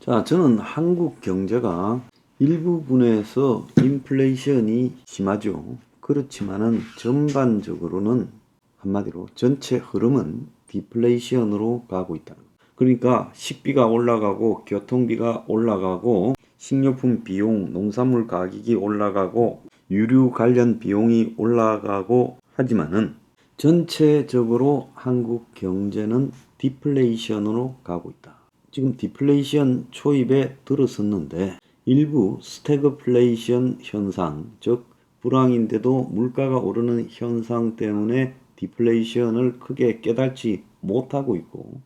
자, 저는 한국 경제가 일부분에서 인플레이션이 심하죠. 그렇지만은 전반적으로는 한마디로 전체 흐름은 디플레이션으로 가고 있다. 그러니까 식비가 올라가고 교통비가 올라가고 식료품 비용, 농산물 가격이 올라가고 유류 관련 비용이 올라가고 하지만은 전체적으로 한국 경제는 디플레이션으로 가고 있다. 지금 디플레이션 초입에 들어섰는데 일부 스태그플레이션 현상, 즉 불황인데도 물가가 오르는 현상 때문에 디플레이션을 크게 깨닫지 못하고 있고,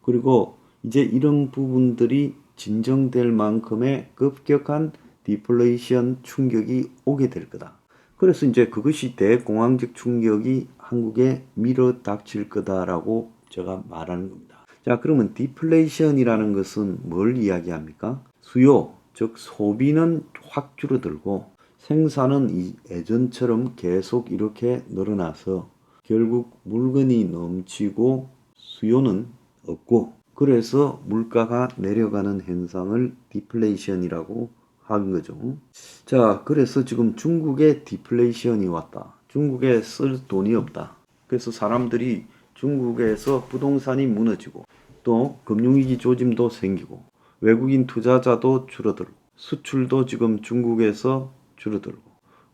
그리고 이제 이런 부분들이 진정될 만큼의 급격한 디플레이션 충격이 오게 될 거다. 그래서 이제 그것이 대공황적 충격이 한국에 밀어 닥칠 거다라고 제가 말하는 겁니다. 자, 그러면 디플레이션이라는 것은 뭘 이야기합니까? 수요, 즉 소비는 확 줄어들고 생산은 예전처럼 계속 이렇게 늘어나서 결국 물건이 넘치고 수요는 없고, 그래서 물가가 내려가는 현상을 디플레이션이라고 하는 거죠. 자, 그래서 지금 중국에 디플레이션이 왔다. 중국에 쓸 돈이 없다. 그래서 사람들이 중국에서 부동산이 무너지고 또 금융위기 조짐도 생기고 외국인 투자자도 줄어들고 수출도 지금 중국에서 줄어들고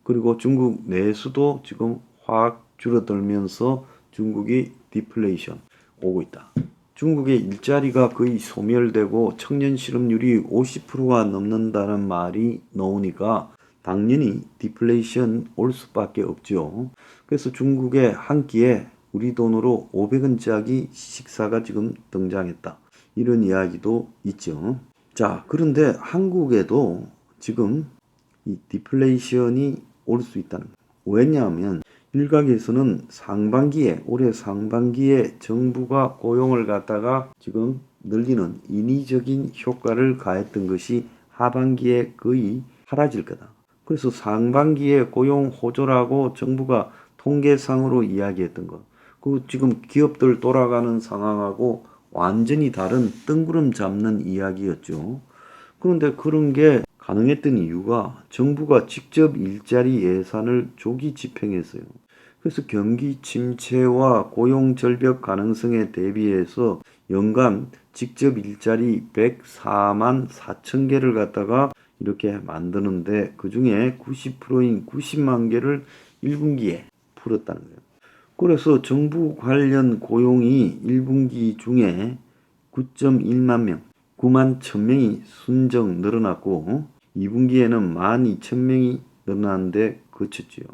그리고 중국 내수도 지금 확 줄어들면서 중국이 디플레이션 오고 있다. 중국의 일자리가 거의 소멸되고 청년 실업률이 50%가 넘는다는 말이 나오니까 당연히 디플레이션 올 수밖에 없죠. 그래서 중국의 한 끼에 우리 돈으로 500원짜리 식사가 지금 등장했다. 이런 이야기도 있죠. 자, 그런데 한국에도 지금 이 디플레이션이 올 수 있다는 거예요. 왜냐하면 일각에서는 올해 상반기에 정부가 고용을 갖다가 지금 늘리는 인위적인 효과를 가했던 것이 하반기에 거의 사라질 거다. 그래서 상반기에 고용 호조라고 정부가 통계상으로 이야기했던 것, 그 지금 기업들 돌아가는 상황하고 완전히 다른 뜬구름 잡는 이야기였죠. 그런데 그런 게 가능했던 이유가 정부가 직접 일자리 예산을 조기 집행했어요. 그래서 경기 침체와 고용 절벽 가능성에 대비해서 연간 직접 일자리 104만 4천 개를 갖다가 이렇게 만드는데 그 중에 90%인 90만 개를 1분기에 풀었다는 거예요. 그래서 정부 관련 고용이 1분기 중에 9.1만 명, 9만 1,000명이 순정 늘어났고 2분기에는 12,000명이 늘어났는데 그쳤지요.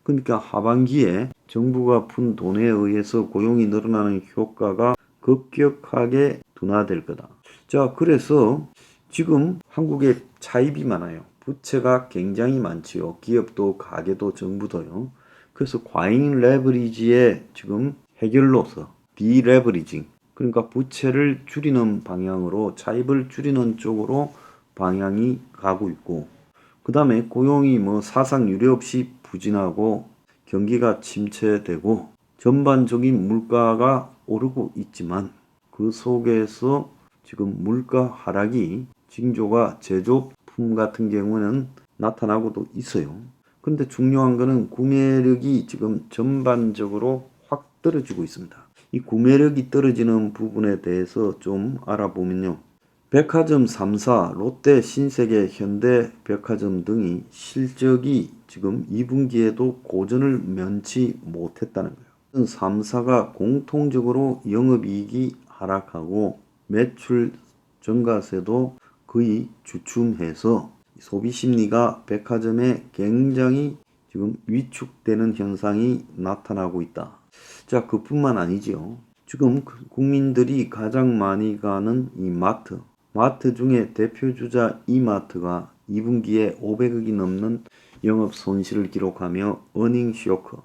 그러니까 하반기에 정부가 푼 돈에 의해서 고용이 늘어나는 효과가 급격하게 둔화될 거다. 자, 그래서 지금 한국에 차입이 많아요. 부채가 굉장히 많지요. 기업도 가게도 정부도요. 그래서 과잉 레버리지의 지금 해결로서 디레버리징, 그러니까 부채를 줄이는 방향으로 차입을 줄이는 쪽으로 방향이 가고 있고, 그 다음에 고용이 사상 유례 없이 부진하고 경기가 침체되고 전반적인 물가가 오르고 있지만 그 속에서 지금 물가 하락이 징조가 제조품 같은 경우는 나타나고도 있어요. 근데 중요한 거는 구매력이 지금 전반적으로 확 떨어지고 있습니다. 이 구매력이 떨어지는 부분에 대해서 좀 알아보면요. 백화점 3사, 롯데, 신세계, 현대 백화점 등이 실적이 지금 2분기에도 고전을 면치 못했다는 거예요. 3사가 공통적으로 영업이익이 하락하고 매출 증가세도 거의 주춤해서 소비심리가 백화점에 굉장히 지금 위축되는 현상이 나타나고 있다. 자, 그뿐만 아니죠. 지금 국민들이 가장 많이 가는 이 마트 중에 대표주자 이마트가 2분기에 500억이 넘는 영업 손실을 기록하며 어닝 쇼크,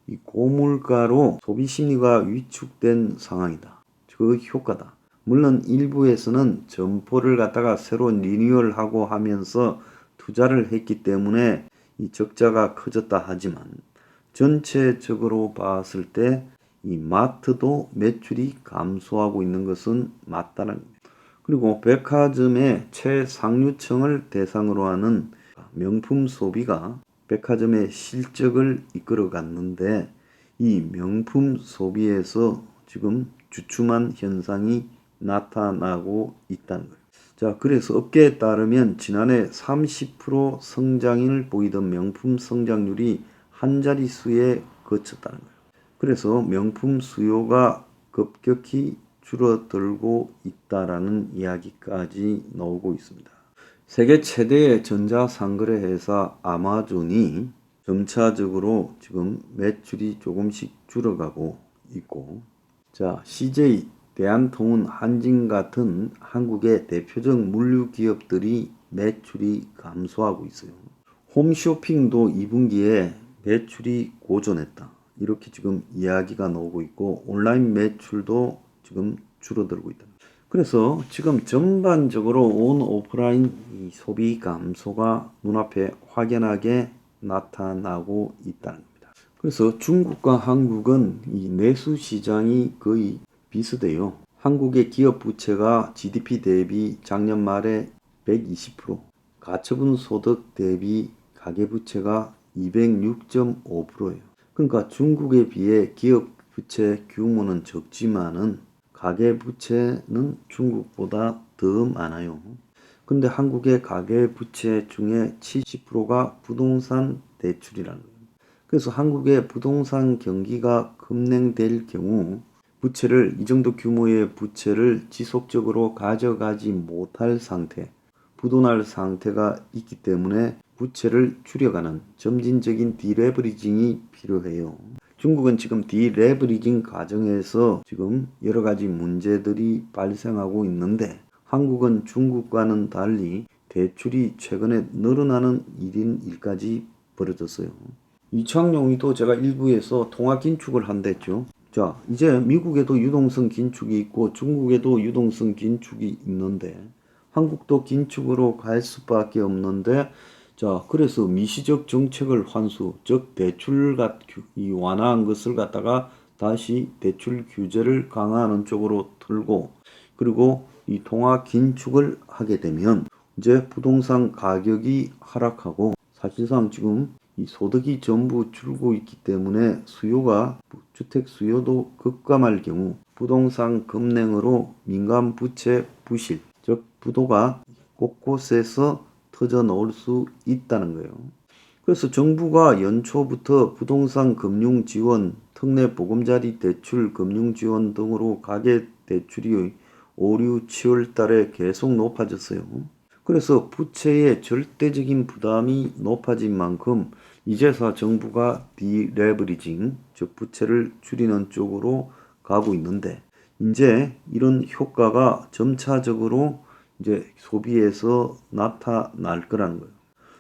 이 고물가로 소비심리가 위축된 상황이다. 그 효과다. 물론 일부에서는 점포를 갖다가 새로 리뉴얼하고 하면서 투자를 했기 때문에 이 적자가 커졌다 하지만 전체적으로 봤을 때 이 마트도 매출이 감소하고 있는 것은 맞다는 겁니다. 그리고 백화점의 최상류층을 대상으로 하는 명품 소비가 백화점의 실적을 이끌어 갔는데 이 명품 소비에서 지금 주춤한 현상이 나타나고 있다는 거예요. 자, 그래서 업계에 따르면 지난해 30% 성장을 보이던 명품 성장률이 한 자릿수에 그쳤다는 거예요. 그래서 명품 수요가 급격히 줄어들고 있다라는 이야기까지 나오고 있습니다. 세계 최대의 전자상거래 회사 아마존이 점차적으로 지금 매출이 조금씩 줄어가고 있고, 자, CJ, 대한통운, 한진 같은 한국의 대표적 물류 기업들이 매출이 감소하고 있어요. 홈쇼핑도 2분기에 매출이 고전했다. 이렇게 지금 이야기가 나오고 있고, 온라인 매출도 지금 줄어들고 있다. 그래서 지금 전반적으로 온 오프라인 소비 감소가 눈앞에 확연하게 나타나고 있다는 겁니다. 그래서 중국과 한국은 이 내수 시장이 거의 비슷해요. 한국의 기업 부채가 GDP 대비 작년 말에 120%, 가처분 소득 대비 가계부채가 206.5%예요. 그러니까 중국에 비해 기업 부채 규모는 적지만은 가계부채는 중국보다 더 많아요. 근데 한국의 가계부채 중에 70%가 부동산 대출이라는 거예요. 그래서 한국의 부동산 경기가 급냉될 경우 부채를, 이 정도 규모의 부채를 지속적으로 가져가지 못할 상태, 부도날 상태가 있기 때문에 부채를 줄여가는 점진적인 디레버리징이 필요해요. 중국은 지금 디레버리징 과정에서 지금 여러 가지 문제들이 발생하고 있는데 한국은 중국과는 달리 대출이 최근에 늘어나는 일까지 벌어졌어요. 이창용이도 제가 일부에서 통화 긴축을 한댔죠. 자, 이제 미국에도 유동성 긴축이 있고 중국에도 유동성 긴축이 있는데 한국도 긴축으로 갈 수밖에 없는데, 자, 그래서 미시적 정책을 환수, 즉 대출 완화한 것을 갖다가 다시 대출 규제를 강화하는 쪽으로 틀고, 그리고 이 통화 긴축을 하게 되면 이제 부동산 가격이 하락하고, 사실상 지금 이 소득이 전부 줄고 있기 때문에 주택 수요도 급감할 경우 부동산 급냉으로 민간 부채 부실, 즉 부도가 곳곳에서 터져 나올 수 있다는 거예요. 그래서 정부가 연초부터 부동산 금융 지원, 특례 보금자리 대출 금융 지원 등으로 가계 대출이 5, 6, 7월 달에 계속 높아졌어요. 그래서 부채의 절대적인 부담이 높아진 만큼 이제서 정부가 디레버리징, 즉 부채를 줄이는 쪽으로 가고 있는데, 이제 이런 효과가 점차적으로 이제 소비에서 나타날 거라는 거예요.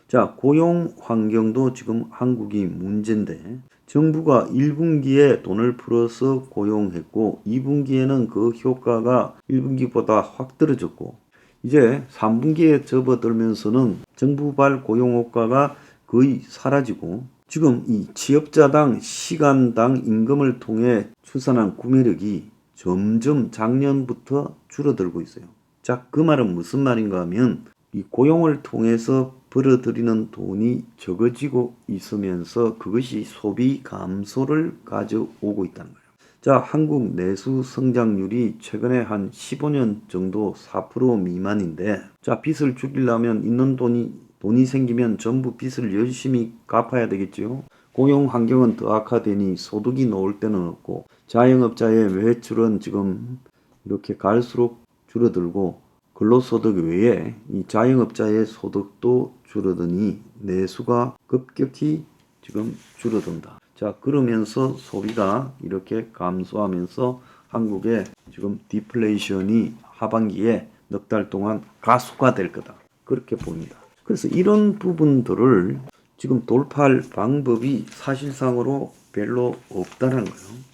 자, 고용 환경도 지금 한국이 문제인데 정부가 1분기에 돈을 풀어서 고용했고 2분기에는 그 효과가 1분기보다 확 떨어졌고 이제 3분기에 접어들면서는 정부발 고용 효과가 거의 사라지고 지금 이 취업자당 시간당 임금을 통해 추산한 구매력이 점점 작년부터 줄어들고 있어요. 자, 그 말은 무슨 말인가 하면 이 고용을 통해서 벌어들이는 돈이 적어지고 있으면서 그것이 소비 감소를 가져오고 있다는 거예요. 자, 한국 내수 성장률이 최근에 한 15년 정도 4% 미만인데, 자, 빚을 줄이려면 있는 돈이 생기면 전부 빚을 열심히 갚아야 되겠죠. 고용 환경은 더 악화되니 소득이 나올 때는 없고 자영업자의 매출은 지금 이렇게 갈수록 줄어들고 근로소득 외에 이 자영업자의 소득도 줄어드니 내수가 급격히 지금 줄어든다. 자, 그러면서 소비가 이렇게 감소하면서 한국의 지금 디플레이션이 하반기에 넉 달 동안 가속화될 거다. 그렇게 봅니다. 그래서 이런 부분들을 지금 돌파할 방법이 사실상으로 별로 없다는 거예요.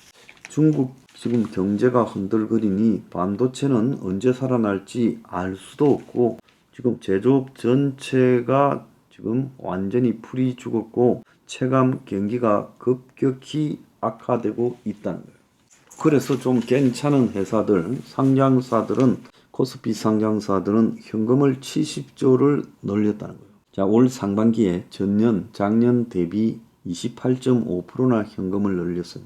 중국 지금 경제가 흔들거리니 반도체는 언제 살아날지 알 수도 없고 지금 제조업 전체가 지금 완전히 풀이 죽었고 체감 경기가 급격히 악화되고 있다는 거예요. 그래서 좀 괜찮은 회사들, 상장사들은 코스피 상장사들은 현금을 70조를 늘렸다는 거예요. 자, 올 상반기에 전년, 작년 대비 28.5%나 현금을 늘렸어요.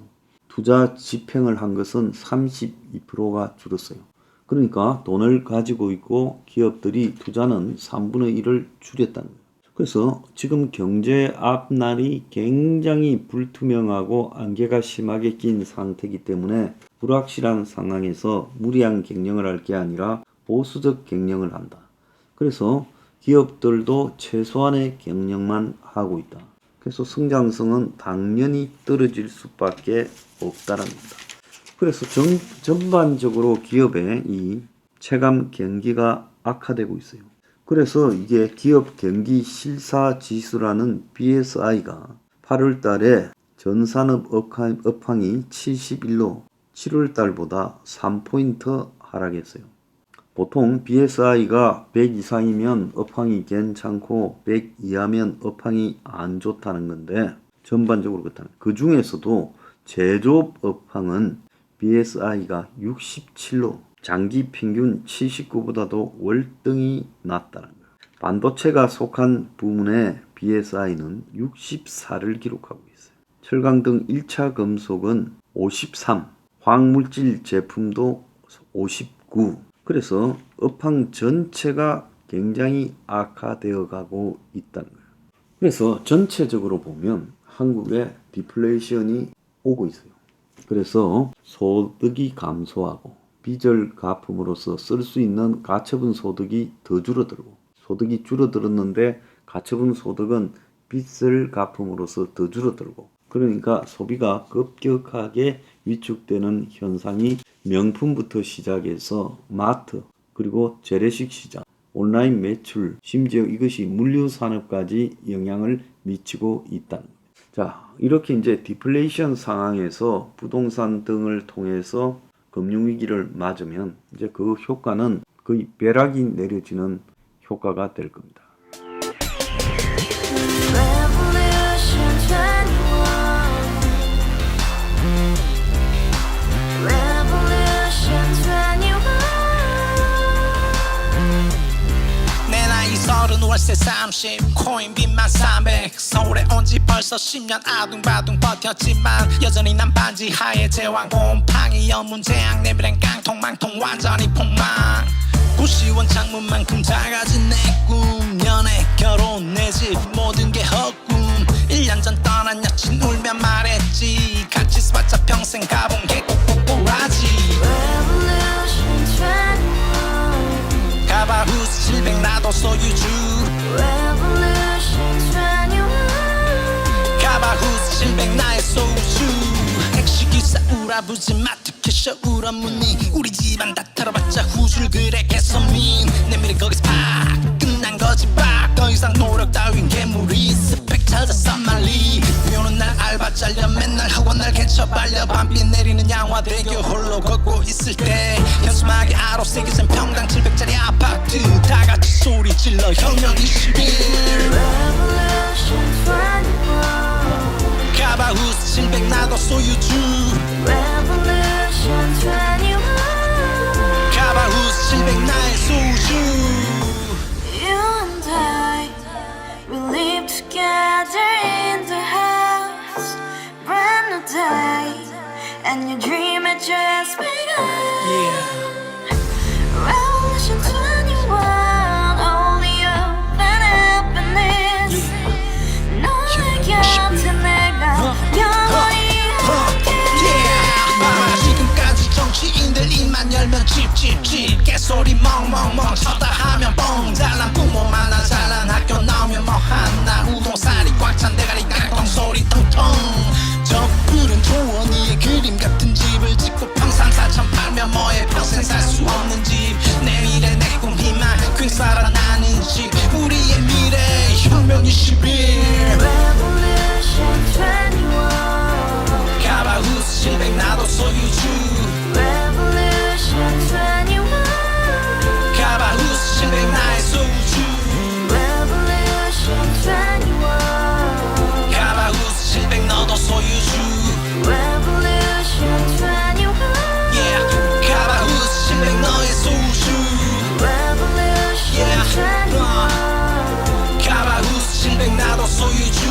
투자 집행을 한 것은 32%가 줄었어요. 그러니까 돈을 가지고 있고 기업들이 투자는 3분의 1을 줄였다는 거예요. 그래서 지금 경제 앞날이 굉장히 불투명하고 안개가 심하게 낀 상태이기 때문에 불확실한 상황에서 무리한 경영을 할 게 아니라 보수적 경영을 한다. 그래서 기업들도 최소한의 경영만 하고 있다. 그래서 성장성은 당연히 떨어질 수밖에 없다랍니다. 그래서 전반적으로 기업의 이 체감 경기가 악화되고 있어요. 그래서 이게 기업 경기 실사 지수라는 BSI가 8월 달에 전산업 업황이 71로 7월 달보다 3포인트 하락했어요. 보통 BSI가 100 이상이면 업황이 괜찮고 100 이하면 업황이 안 좋다는 건데 전반적으로 그렇다는. 그 중에서도 제조업 업황은 BSI가 67로 장기 평균 79보다도 월등히 낮다는 거예요. 반도체가 속한 부문의 BSI는 64를 기록하고 있어요. 철강 등 1차 금속은 53, 화학물질 제품도 59. 그래서 업황 전체가 굉장히 악화되어 가고 있다는 거예요. 그래서 전체적으로 보면 한국에 디플레이션이 오고 있어요. 그래서 소득이 감소하고 빚을 갚음으로써 쓸 수 있는 가처분 소득이 더 줄어들고, 소득이 줄어들었는데 가처분 소득은 빚을 갚음으로써 더 줄어들고, 그러니까 소비가 급격하게 위축되는 현상이 명품부터 시작해서 마트, 그리고 재래식 시장, 온라인 매출, 심지어 이것이 물류산업까지 영향을 미치고 있다는 거예요. 자, 이렇게 이제 디플레이션 상황에서 부동산 등을 통해서 금융위기를 맞으면 이제 그 효과는 거의 벼락이 내려지는 효과가 될 겁니다. 월세 30 코인빚만 300 서울에 온지 벌써 10년 아둥바둥 버텼지만 여전히 난 반지 하에 제왕 곰팡이 연문제약 내비랑 깡통망통 완전히 폭망 고시원 창문만큼 작아진 내 꿈 연애 결혼 내 집 모든 게 헛꿈 1년 전 떠난 여친 울며 말했지 같이 살자 평생 가본 게 꼬꼬꼬라지 가바후스 700 나도 소유주 가바후스 700 나의 소유주 택시기사 우라부지 마트 캐셔 울어무니 우리 집안 다 털어봤자 후줄 그래 개선민 내 미래 거기서 팍 끝난 거지 팍 더 이상 노력 따윈 괴물이 스펙 찾아서 말리 비오는 날 알바 잘려 맨날 학원 날 개쳐 발려 밤비 내리는 양화대교 홀로 걷고 있을 때 현수막에 아로 새겨진 평당 700짜리 아파트 다같이 소리 질러 혁명 21 가바후스 700 나도 소유주 가바후스 700 나의 소유주 Together in the house, brand new day, and your dream had just begun. Revolution 21, only open happiness. 너의 곁에 내가 영원히 함께. 지금까지 정치인들 입만 열면 찝찝찝 개소리 멍멍멍 쳤다 하면 뻥 잘난 부모 만나 잘난 학교 나오면 뭐 하나 우동살이 꽉 찬 대가리 깡통 소리 텅텅 저 푸른 초원위에 그림 같은 집을 짓고 평상 4천 팔면 뭐해 평생 소유주